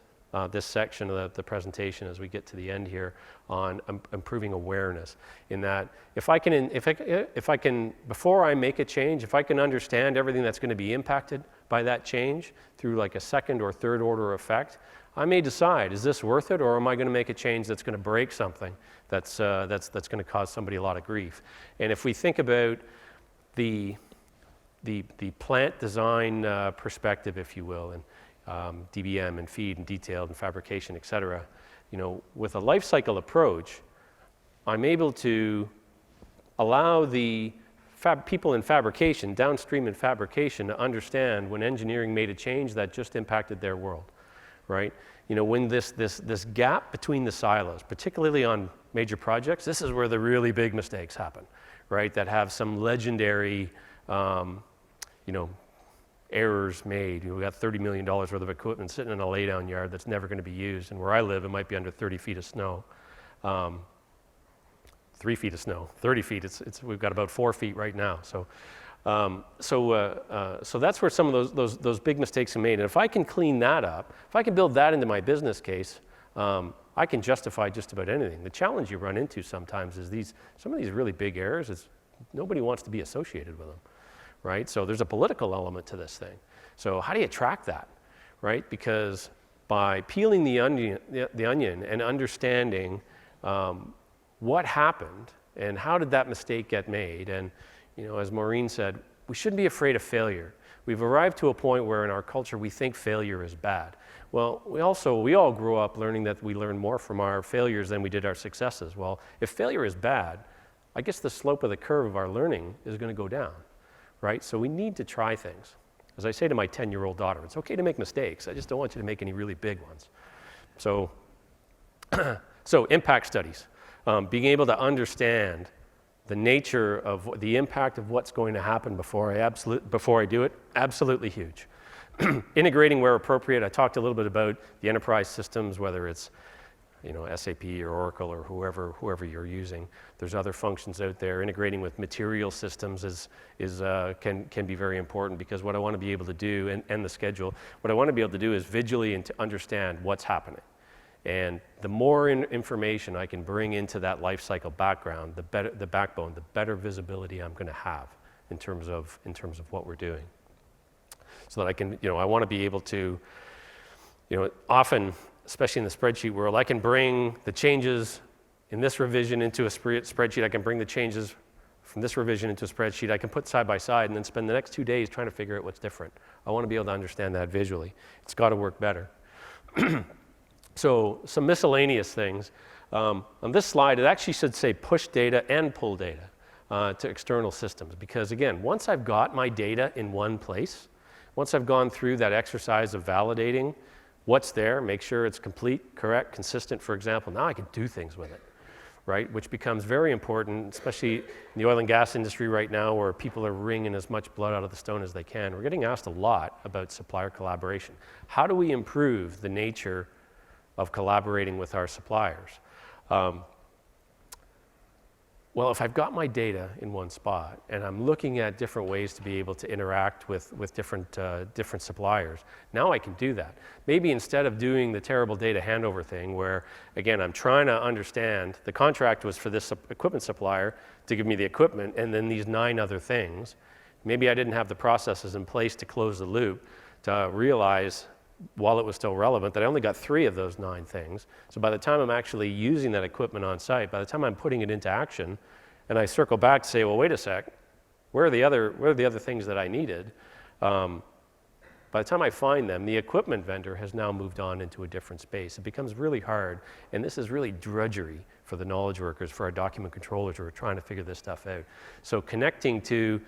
section of the presentation as we get to the end here on improving awareness, in that if I can, before I make a change, if I can understand everything that's going to be impacted by that change through like a second or third order effect, I may decide, is this worth it, or am I going to make a change that's going to break something that's going to cause somebody a lot of grief? And if we think about the plant design perspective, if you will, and DBM and feed and detailed and fabrication, et cetera, with a life cycle approach, I'm able to allow the people in fabrication, downstream in fabrication, to understand when engineering made a change that just impacted their world, right? When this gap between the silos, particularly on major projects, this is where the really big mistakes happen, right? That have some legendary, errors made. We've got $30 million worth of equipment sitting in a laydown yard that's never going to be used. And where I live, it might be under 30 feet of snow. 3 feet of snow. 30 feet, we've got about 4 feet right now. So that's where some of those big mistakes are made. And if I can clean that up, if I can build that into my business case, I can justify just about anything. The challenge you run into sometimes is some of these really big errors is nobody wants to be associated with them. Right? So there's a political element to this thing. So how do you track that, right? Because by peeling the onion and understanding what happened and how did that mistake get made, and as Maureen said, we shouldn't be afraid of failure. We've arrived to a point where in our culture we think failure is bad. Well, we all grew up learning that we learn more from our failures than we did our successes. Well, if failure is bad, I guess the slope of the curve of our learning is going to go down. Right? So we need to try things. As I say to my 10-year-old daughter, it's okay to make mistakes. I just don't want you to make any really big ones. So, impact studies, being able to understand the nature of the impact of what's going to happen before I do it, absolutely huge. Integrating where appropriate. I talked a little bit about the enterprise systems, whether it's SAP or Oracle or whoever you're using. There's other functions out there. Integrating with material systems can be very important, because what I want to be able to do, and the schedule, what I want to be able to do is visually and to understand what's happening. And the more information I can bring into that life cycle background, the backbone, the better visibility I'm going to have in terms of what we're doing. So that I can, I want to be able to, often, especially in the spreadsheet world, I can bring the changes in this revision into a spreadsheet. I can bring the changes from this revision into a spreadsheet. I can put side by side and then spend the next 2 days trying to figure out what's different. I want to be able to understand that visually. It's got to work better. So some miscellaneous things. On this slide, it actually should say push data and pull data to external systems. Because again, once I've got my data in one place, once I've gone through that exercise of validating what's there, make sure it's complete, correct, consistent, for example, now I can do things with it, right? Which becomes very important, especially in the oil and gas industry right now, where people are wringing as much blood out of the stone as they can. We're getting asked a lot about supplier collaboration. How do we improve the nature of collaborating with our suppliers? Well, if I've got my data in one spot and I'm looking at different ways to be able to interact with different suppliers, now I can do that. Maybe instead of doing the terrible data handover thing where, again, I'm trying to understand, the contract was for this equipment supplier to give me the equipment and then these 9 other things. Maybe I didn't have the processes in place to close the loop to realize, while it was still relevant, that I only got 3 of those 9 things. So by the time I'm actually using that equipment on site, by the time I'm putting it into action, and I circle back to say, well, wait a sec, where are the other things that I needed? By the time I find them, the equipment vendor has now moved on into a different space. It becomes really hard, and this is really drudgery for the knowledge workers, for our document controllers who are trying to figure this stuff out. So connecting to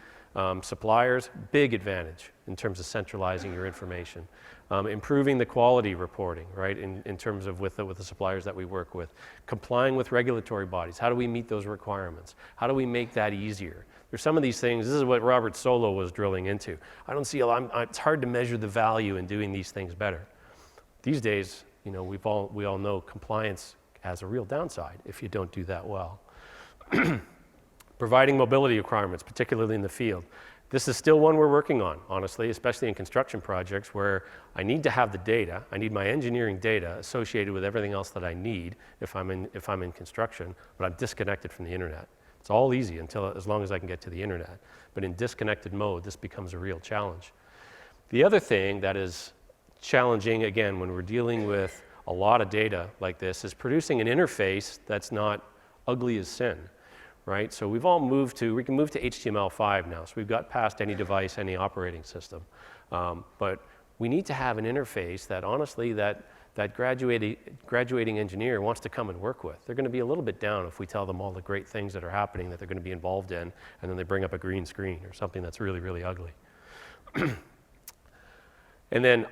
suppliers, big advantage in terms of centralizing your information. Improving the quality reporting, right, in terms of with the suppliers that we work with. Complying with regulatory bodies. How do we meet those requirements? How do we make that easier? There's some of these things, this is what Robert Solo was drilling into. I don't see, it's hard to measure the value in doing these things better. These days, you know, we all know compliance has a real downside if you don't do that well. Providing mobility requirements, particularly in the field. This is still one we're working on, honestly, especially in construction projects where I need to have the data. I need my engineering data associated with everything else that I need if I'm in construction, but I'm disconnected from the internet. It's all easy as long as I can get to the internet. But in disconnected mode, this becomes a real challenge. The other thing that is challenging, again, when we're dealing with a lot of data like this, is producing an interface that's not ugly as sin. Right? So we can move to HTML5 now. So we've got past any device, any operating system. But we need to have an interface that honestly, that graduating engineer wants to come and work with. They're going to be a little bit down if we tell them all the great things that are happening that they're going to be involved in, and then they bring up a green screen or something that's really, really ugly. And then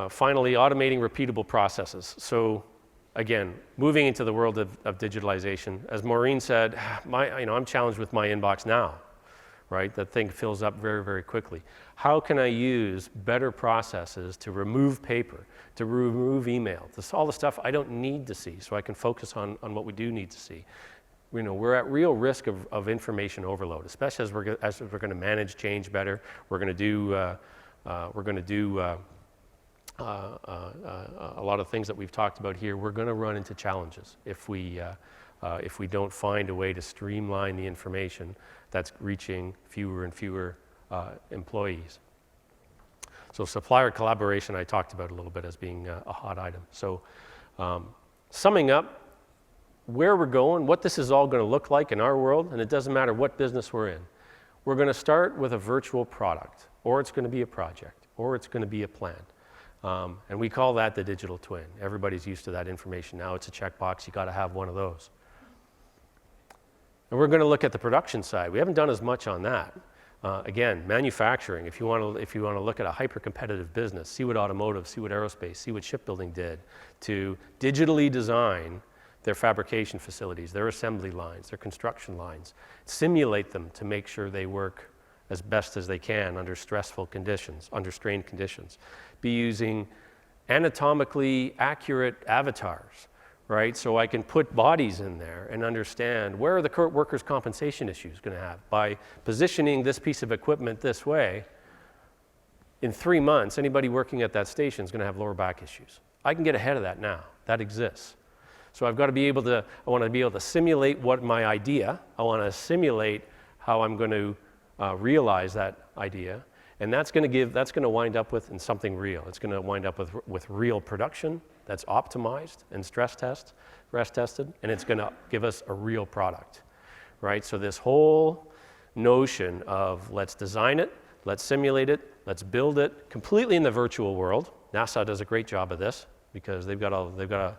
finally, automating repeatable processes. So again, moving into the world of digitalization, as Maureen said, I'm challenged with my inbox now, right? That thing fills up very, very quickly. How can I use better processes to remove paper, to remove email, all the stuff I don't need to see, so I can focus on what we do need to see? You know, we're at real risk of information overload, especially as we're going to manage change better. We're going to do a lot of things that we've talked about here. We're going to run into challenges if we don't find a way to streamline the information that's reaching fewer and fewer employees. So supplier collaboration I talked about a little bit as being a hot item. So summing up where we're going, what this is all going to look like in our world, and it doesn't matter what business we're in. We're going to start with a virtual product, or it's going to be a project, or it's going to be a plan. And we call that the digital twin. Everybody's used to that information now. It's a checkbox. You got to have one of those. And we're going to look at the production side. We haven't done as much on that. Again, manufacturing. If you want to look at a hyper-competitive business, see what automotive, see what aerospace, see what shipbuilding did to digitally design their fabrication facilities, their assembly lines, their construction lines, simulate them to make sure they work as best as they can under stressful conditions, under strained conditions. Be using anatomically accurate avatars, right? So I can put bodies in there and understand where are the current workers' compensation issues going to have. By positioning this piece of equipment this way, in 3 months, anybody working at that station is going to have lower back issues. I can get ahead of that now. That exists. So I want to be able to simulate what my idea, I want to simulate how I'm going to realize that idea, and that's going to wind up with in something real. It's going to wind up with real production that's optimized and stress tested, and it's going to give us a real product, right? So this whole notion of let's design it, let's simulate it, let's build it completely in the virtual world. NASA does a great job of this because they've got a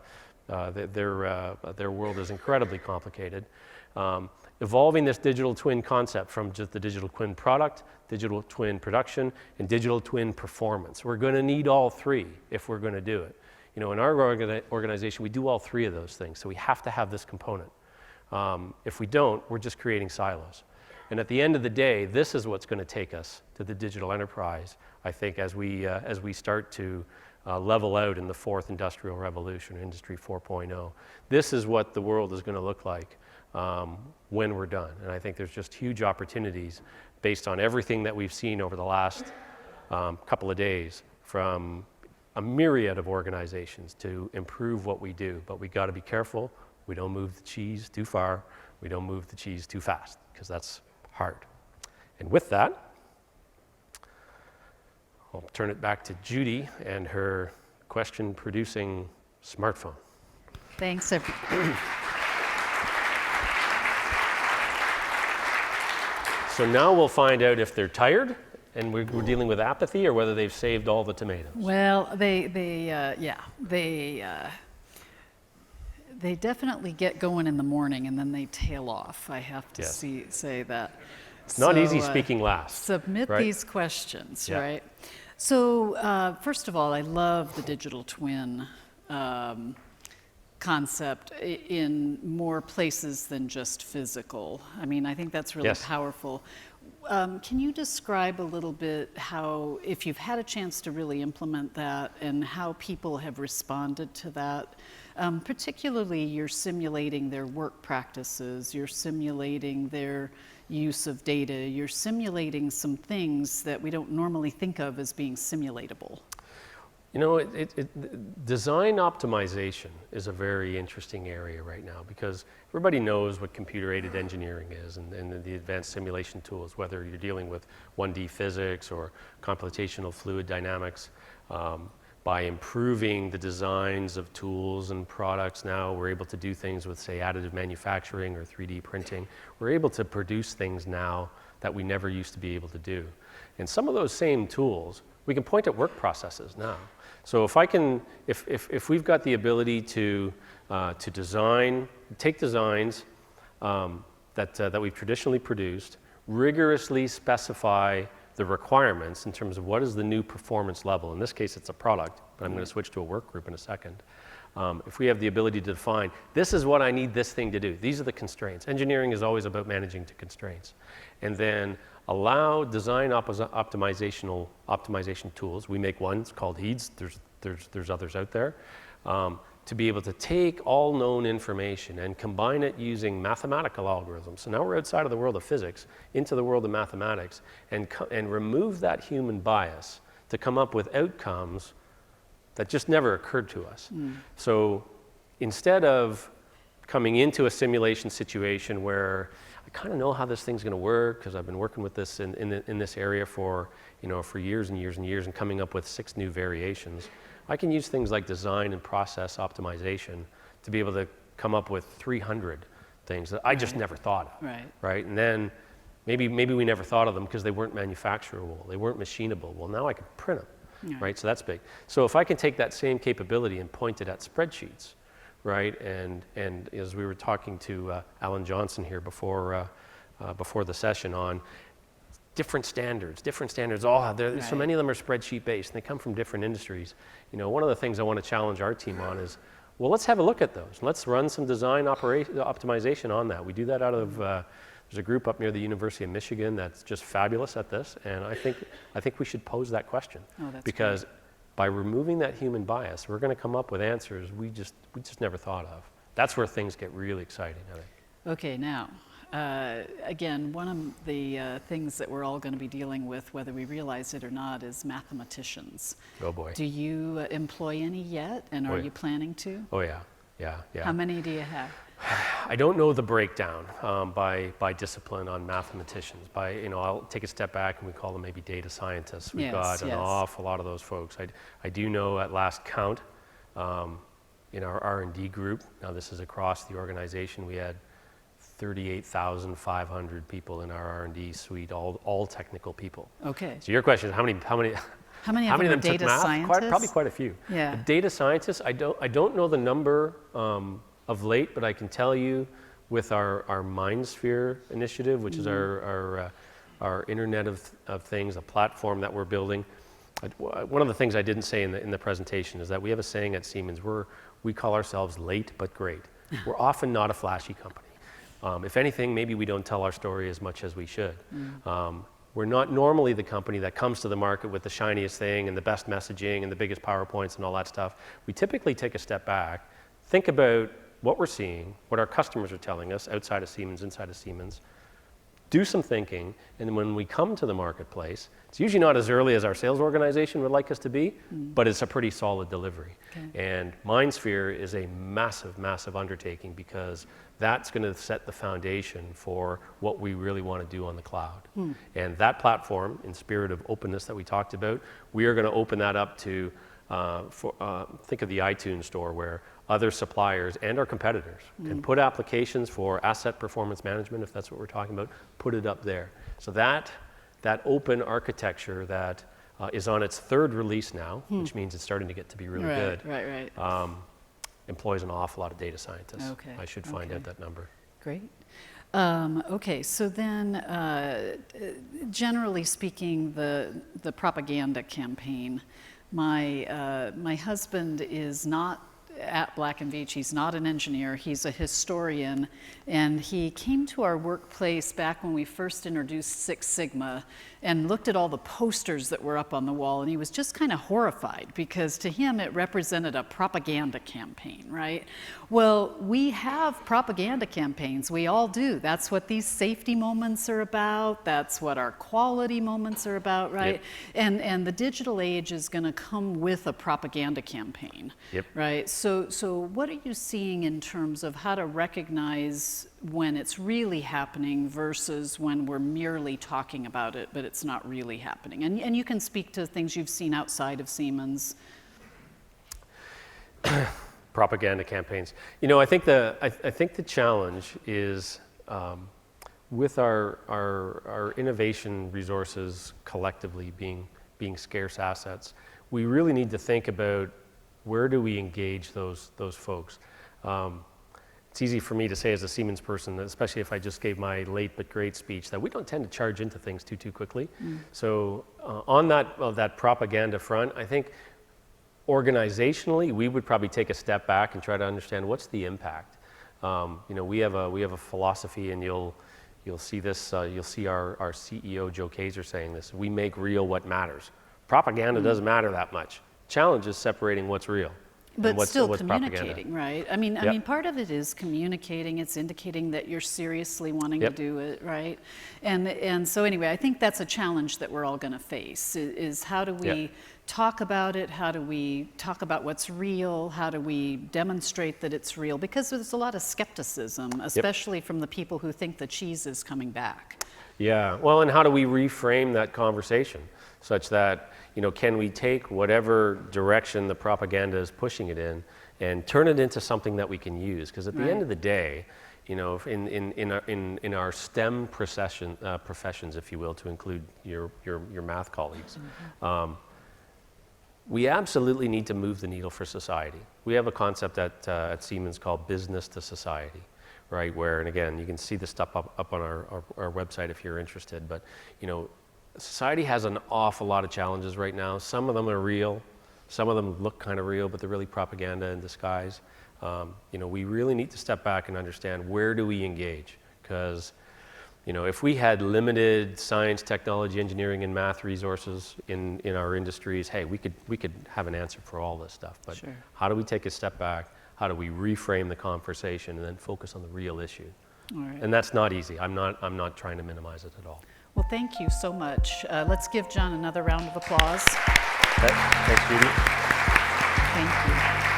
Their world is incredibly complicated. Evolving this digital twin concept from just the digital twin product, digital twin production, and digital twin performance. We're going to need all three if we're going to do it. You know, in our organization, we do all three of those things, so we have to have this component. If we don't, we're just creating silos. And at the end of the day, this is what's going to take us to the digital enterprise, I think, as we start to level out in the fourth industrial revolution, Industry 4.0. This is what the world is going to look like when we're done. And I think there's just huge opportunities based on everything that we've seen over the last couple of days from a myriad of organizations to improve what we do. But we got to be careful. We don't move the cheese too far. We don't move the cheese too fast, because that's hard. And with that, I'll turn it back to Judy and her question-producing smartphone. Thanks, So now we'll find out if they're tired and we're dealing with apathy, or whether they've saved all the tomatoes. Well, they definitely get going in the morning and then they tail off. I have to say that. It's not easy speaking last. Submit these questions, right? So first of all, I love the digital twin concept in more places than just physical. I mean, I think that's really powerful. Can you describe a little bit how, if you've had a chance to really implement that, and how people have responded to that? Particularly, you're simulating their work practices, you're simulating their use of data, you're simulating some things that we don't normally think of as being simulatable. You know, design optimization is a very interesting area right now, because everybody knows what computer-aided engineering is and the advanced simulation tools, whether you're dealing with 1D physics or computational fluid dynamics. By improving the designs of tools and products, now we're able to do things with, say, additive manufacturing or 3D printing. We're able to produce things now that we never used to be able to do. And some of those same tools, we can point at work processes now. So if we've got the ability to take designs that we've traditionally produced, rigorously specify the requirements in terms of what is the new performance level. In this case, it's a product, but I'm going to switch to a work group in a second. If we have the ability to define, this is what I need this thing to do. These are the constraints. Engineering is always about managing to constraints. And then allow design optimization tools. We make one, it's called HEEDS. There's others out there. To be able to take all known information and combine it using mathematical algorithms. So now we're outside of the world of physics into the world of mathematics, and remove that human bias to come up with outcomes that just never occurred to us. So instead of coming into a simulation situation where I kind of know how this thing's going to work because I've been working with this in this area for years and years and years, and coming up with 6 new variations, I can use things like design and process optimization to be able to come up with 300 things that I just never thought of. Right? And then maybe we never thought of them because they weren't manufacturable, they weren't machinable. Well, now I can print them. Right? So that's big. So if I can take that same capability and point it at spreadsheets, right? And as we were talking to Alan Johnson here before the session on different standards all have, so many of them are spreadsheet based, and they come from different industries. You know, one of the things I want to challenge our team on is, well, let's have a look at those. Let's run some design optimization on that. We do that out of, there's a group up near the University of Michigan that's just fabulous at this, and I think we should pose that question. Because by removing that human bias, we're going to come up with answers we just never thought of. That's where things get really exciting, I think. Okay, now, again, one of the things that we're all going to be dealing with, whether we realize it or not, is mathematicians. Oh boy. Do you employ any yet, and are you planning to? Oh yeah. How many do you have? I don't know the breakdown by discipline on mathematicians. I'll take a step back, and we call them maybe data scientists. We've got an awful lot of those folks. I do know at last count, in our R&D group, now this is across the organization, we had 38,500 people in our R&D suite, all technical people. Okay. So your question is how many How many of them took data math? scientists? Probably quite a few. Yeah. The data scientists, I don't know the number of late, but I can tell you with our MindSphere initiative, which is our Internet of Things, a platform that we're building. One of the things I didn't say in the presentation is that we have a saying at Siemens, we call ourselves late but great. We're often not a flashy company. If anything, maybe we don't tell our story as much as we should. We're not normally the company that comes to the market with the shiniest thing and the best messaging and the biggest PowerPoints and all that stuff. We typically take a step back, think about what we're seeing, what our customers are telling us outside of Siemens, inside of Siemens, do some thinking, and then when we come to the marketplace, it's usually not as early as our sales organization would like us to be, but it's a pretty solid delivery. Okay. And MindSphere is a massive, massive undertaking because that's going to set the foundation for what we really want to do on the cloud. And that platform, in spirit of openness that we talked about, we are going to open that up to, think of the iTunes store where other suppliers and our competitors can put applications for asset performance management, if that's what we're talking about, put it up there. So that open architecture that is on its third release now, which means it's starting to get to be really good. Right. Employs an awful lot of data scientists. Okay. I should find out that number. Great. Okay, so then generally speaking, the propaganda campaign, my husband is not at Black & Veatch. He's not an engineer, he's a historian, and he came to our workplace back when we first introduced Six Sigma and looked at all the posters that were up on the wall, and he was just kind of horrified because to him it represented a propaganda campaign, right? Well, we have propaganda campaigns, we all do. That's what these safety moments are about, that's what our quality moments are about, right? Yep. And the digital age is going to come with a propaganda campaign, right? So what are you seeing in terms of how to recognize when it's really happening versus when we're merely talking about it, but it's not really happening? And you can speak to things you've seen outside of Siemens. Propaganda campaigns. You know, I think the challenge is with our innovation resources collectively being scarce assets, we really need to think about where do we engage those folks. It's easy for me to say as a Siemens person, especially if I just gave my late but great speech, that we don't tend to charge into things too quickly. So on that propaganda front, I think organizationally, we would probably take a step back and try to understand what's the impact. You know, we have a philosophy, and you'll see this. You'll see our CEO Joe Kaeser saying this: we make real what matters. Propaganda doesn't matter that much. Challenge is separating what's real. But still communicating, right? I mean, part of it is communicating. It's indicating that you're seriously wanting to do it, right? And so anyway, I think that's a challenge that we're all going to face. Is how do we talk about it? How do we talk about what's real? How do we demonstrate that it's real? Because there's a lot of skepticism, especially from the people who think the cheese is coming back. Yeah. Well, and how do we reframe that conversation such that, you know, can we take whatever direction the propaganda is pushing it in and turn it into something that we can use? Because at the end of the day, you know, in our STEM professions, if you will, to include your math colleagues, we absolutely need to move the needle for society. We have a concept at Siemens called business to society, right? Where, and again, you can see this stuff up on our website if you're interested, but, you know, society has an awful lot of challenges right now. Some of them are real. Some of them look kind of real, but they're really propaganda in disguise. You know, we really need to step back and understand, where do we engage? Because, you know, if we had limited science, technology, engineering, and math resources in our industries, hey, we could have an answer for all this stuff. But how do we take a step back? How do we reframe the conversation and then focus on the real issue? All right. And that's not easy. I'm not trying to minimize it at all. Well, thank you so much. Let's give John another round of applause. Okay. Thanks, Judy. Thank you.